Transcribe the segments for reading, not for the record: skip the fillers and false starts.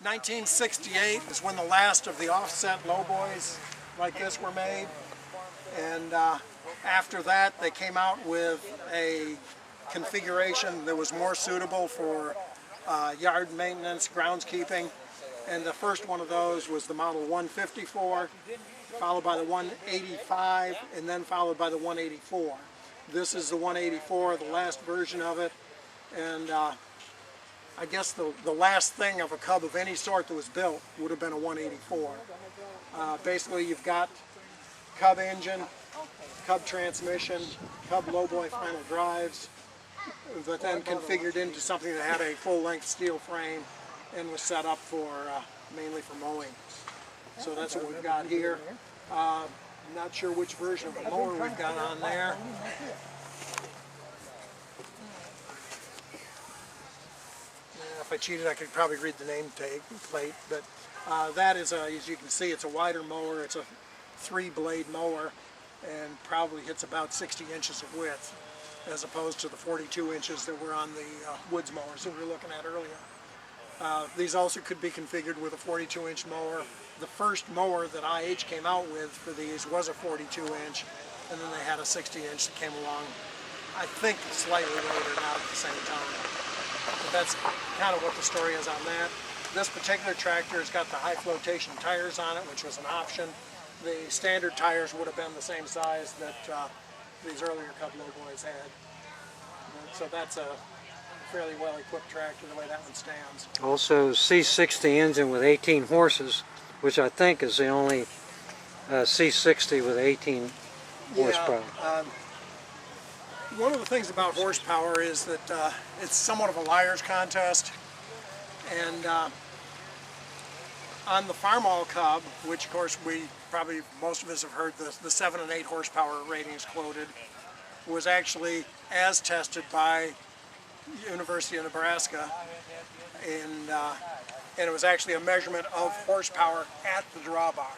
1968 is when the last of the offset lowboys like this were made, and after that they came out with a configuration that was more suitable for yard maintenance, groundskeeping, and the first one of those was the model 154, followed by the 185, and then followed by the 184. This is the 184, the last version of it, and I guess the last thing of a Cub of any sort that was built would have been a 184. Basically, you've got Cub engine, Cub transmission, Cub lowboy final drives, but then configured into something that had a full-length steel frame and was set up for mainly for mowing. So that's what we've got here. I'm not sure which version of the mower we've got on there. If I cheated, I could probably read the name plate, but that is, as you can see, it's a wider mower. It's a 3-blade mower and probably hits about 60 inches of width, as opposed to the 42 inches that were on the woods mowers that we were looking at earlier. These also could be configured with a 42-inch mower. The first mower that IH came out with for these was a 42-inch, and then they had a 60-inch that came along, I think slightly later, not at the same time. But that's kind of what the story is on that. This particular tractor has got the high flotation tires on it, which was an option. The standard tires would have been the same size that these earlier Cub lowboys had. So that's a fairly well-equipped tractor the way that one stands. Also C60 engine with 18 horses, which I think is the only C60 with 18 horsepower. One of the things about horsepower is that it's somewhat of a liar's contest, and on the Farmall Cub, which of course most of us have heard the 7 and 8 horsepower ratings quoted, was actually as tested by University of Nebraska, and it was actually a measurement of horsepower at the drawbar.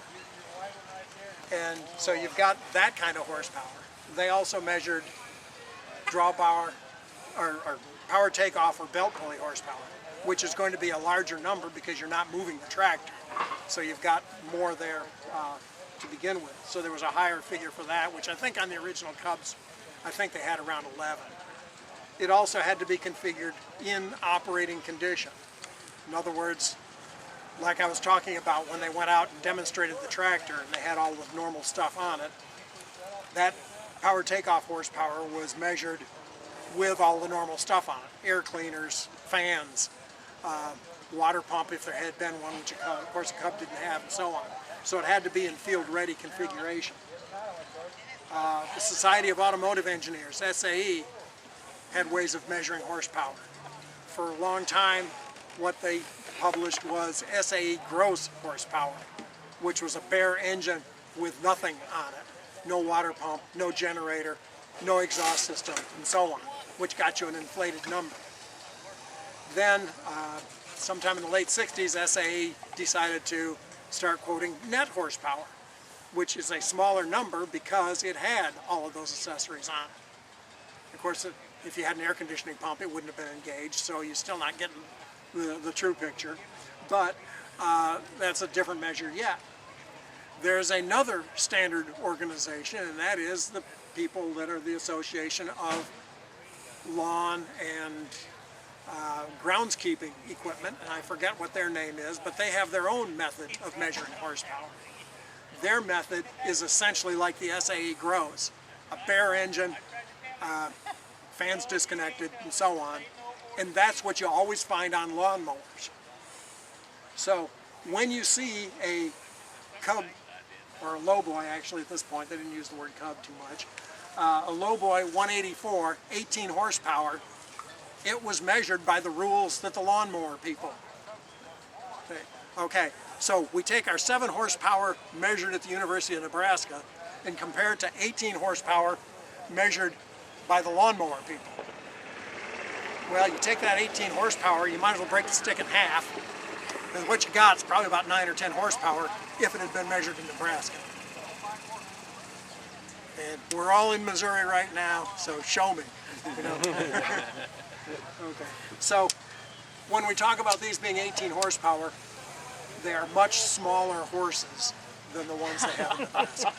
And so you've got that kind of horsepower. They also measured drawbar or power takeoff or belt pulley horsepower, which is going to be a larger number because you're not moving the tractor. So you've got more there to begin with. So there was a higher figure for that, which I think on the original Cubs, I think they had around 11. It also had to be configured in operating condition. In other words, like I was talking about when they went out and demonstrated the tractor and they had all the normal stuff on it, that power takeoff horsepower was measured with all the normal stuff on it. Air cleaners, fans, water pump if there had been one, which of course the Cub didn't have, and so on. So it had to be in field-ready configuration. The Society of Automotive Engineers, SAE, had ways of measuring horsepower. For a long time, what they published was SAE gross horsepower, which was a bare engine with nothing on it. No water pump, no generator, no exhaust system, and so on, which got you an inflated number. Then, sometime in the late 60s, SAE decided to start quoting net horsepower, which is a smaller number because it had all of those accessories on it. Of course, if you had an air conditioning pump, it wouldn't have been engaged, so you're still not getting the true picture. But that's a different measure yet. There's another standard organization, and that is the people that are the Association of Lawn and Groundskeeping Equipment, and I forget what their name is, but they have their own method of measuring horsepower. Their method is essentially like the SAE grows. A bare engine, fans disconnected, and so on, and that's what you always find on lawnmowers. So when you see a Cub, or a lowboy actually at this point, they didn't use the word Cub too much, a lowboy 184, 18 horsepower, it was measured by the rules that the lawnmower people. Okay, so we take our 7 horsepower measured at the University of Nebraska and compare it to 18 horsepower measured by the lawnmower people. Well, you take that 18 horsepower, you might as well break the stick in half, and what you got is probably about 9 or 10 horsepower if it had been measured in Nebraska. And we're all in Missouri right now, so show me. You know? Okay. So when we talk about these being 18 horsepower, they are much smaller horses than the ones they have in Nebraska.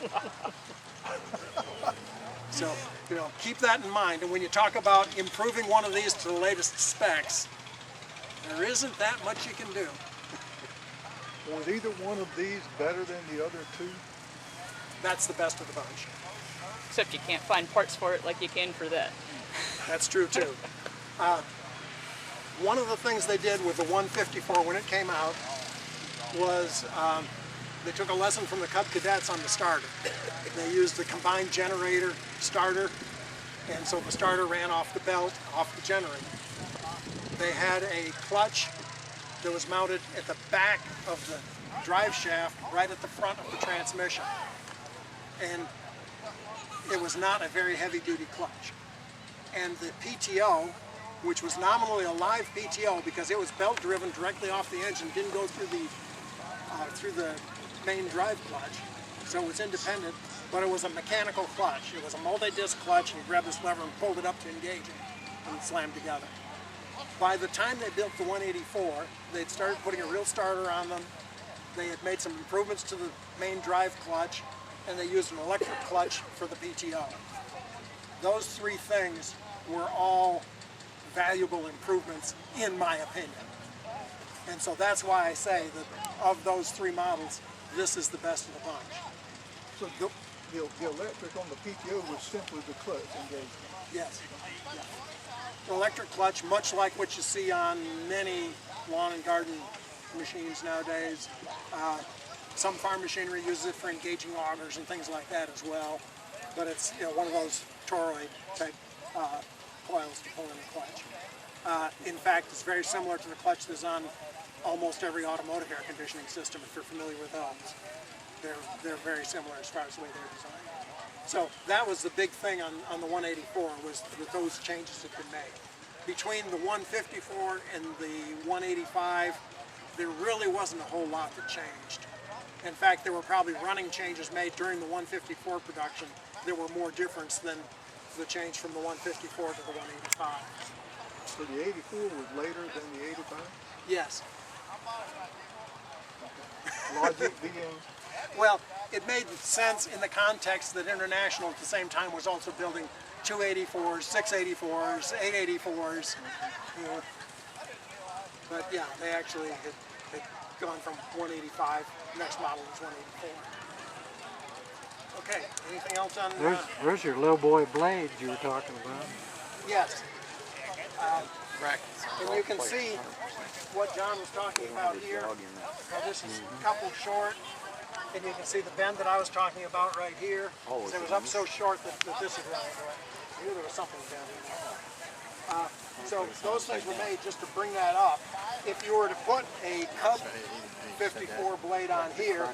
So, you know, keep that in mind. And when you talk about improving one of these to the latest specs, there isn't that much you can do. Was either one of these better than the other two? That's the best of the bunch. Except you can't find parts for it like you can for that. That's true too. One of the things they did with the 154 when it came out was they took a lesson from the Cub Cadets on the starter. They used the combined generator starter, and so the starter ran off the belt, off the generator. They had a clutch that was mounted at the back of the drive shaft, right at the front of the transmission. And it was not a very heavy-duty clutch. And the PTO, which was nominally a live PTO because it was belt-driven directly off the engine, didn't go through the main drive clutch, so it was independent, but it was a mechanical clutch. It was a multi-disc clutch, and you grabbed this lever and pulled it up to engage it, and it slammed together. By the time they built the 184, they'd started putting a real starter on them. They had made some improvements to the main drive clutch, and they used an electric clutch for the PTO. Those three things were all valuable improvements, in my opinion. And so that's why I say that of those three models, this is the best of the bunch. So the electric on the PTO was simply the clutch engagement? Yes. Yeah. The electric clutch, much like what you see on many lawn and garden machines nowadays. Some farm machinery uses it for engaging augers and things like that as well. But it's, you know, one of those toroid type coils to pull in the clutch. In fact, it's very similar to the clutch that's on almost every automotive air conditioning system, if you're familiar with those. They're very similar as far as the way they're designed. So that was the big thing on the 184, was that those changes had been made. Between the 154 and the 185, there really wasn't a whole lot that changed. In fact, there were probably running changes made during the 154 production that were more difference than the change from the 154 to the 185. So the 84 was later than the 85? Yes. Logic being? Well, it made sense in the context that International at the same time was also building 284s, 684s, 884s. You know. But yeah, they actually had gone from 185, next model was 184. Okay, anything else on... There's your little boy blade you were talking about. Yes. And you can see what John was talking about here. Now this is coupled short, and you can see the bend that I was talking about right here. It was up so short that this is running away. I knew there was something down here. So those things were made just to bring that up. If you were to put a Cub 54 blade on here,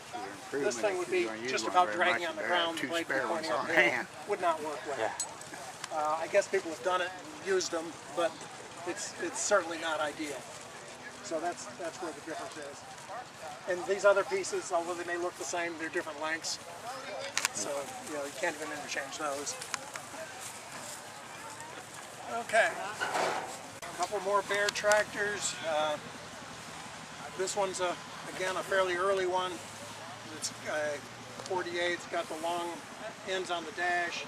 this thing would be just about dragging on the ground. The blade would be pointing uphill. Would not work well. I guess people have done it and used them, but it's certainly not ideal. So that's where the difference is. And these other pieces, although they may look the same, they're different lengths. So you know, you can't even interchange those. Okay. A couple more Bear tractors. This one's again a fairly early one. It's 48. It's got the long ends on the dash.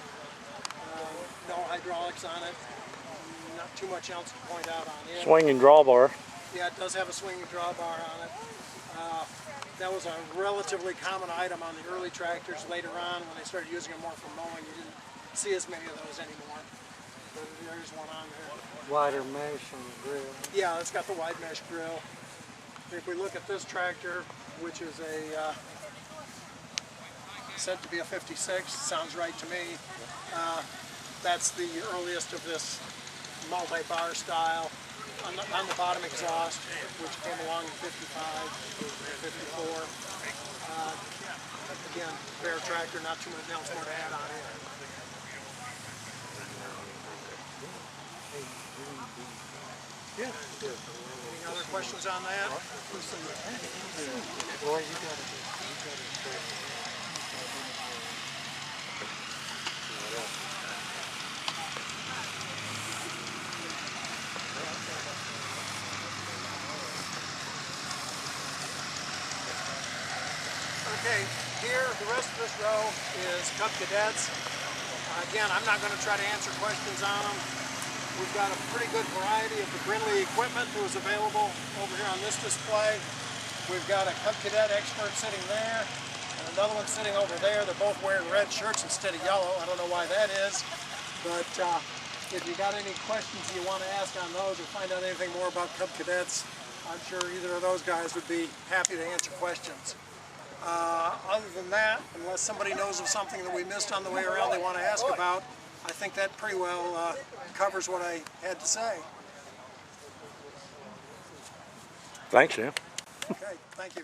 No hydraulics on it. Not too much else to point out on it. Swinging drawbar. Yeah, it does have a swinging drawbar on it. That was a relatively common item on the early tractors. Later on, when they started using them more for mowing, you didn't see as many of those anymore. But there's one on there. Wider mesh on the grill. Yeah, it's got the wide mesh grill. If we look at this tractor, which is a said to be a 56, sounds right to me. That's the earliest of this multi-bar style. On the bottom exhaust, which came along in 55, 54. Again, Bear tractor, not too much else more to add on it. Yeah. Any other questions on that? Boy, you got it. Okay, here, the rest of this row is Cub Cadets. Again, I'm not going to try to answer questions on them. We've got a pretty good variety of the Brindley equipment that was available over here on this display. We've got a Cub Cadet expert sitting there, and another one sitting over there. They're both wearing red shirts instead of yellow. I don't know why that is, but if you got any questions you want to ask on those or find out anything more about Cub Cadets, I'm sure either of those guys would be happy to answer questions. Other than that, unless somebody knows of something that we missed on the way around they want to ask about, I think that pretty well covers what I had to say. Thanks, Jim. Okay, thank you.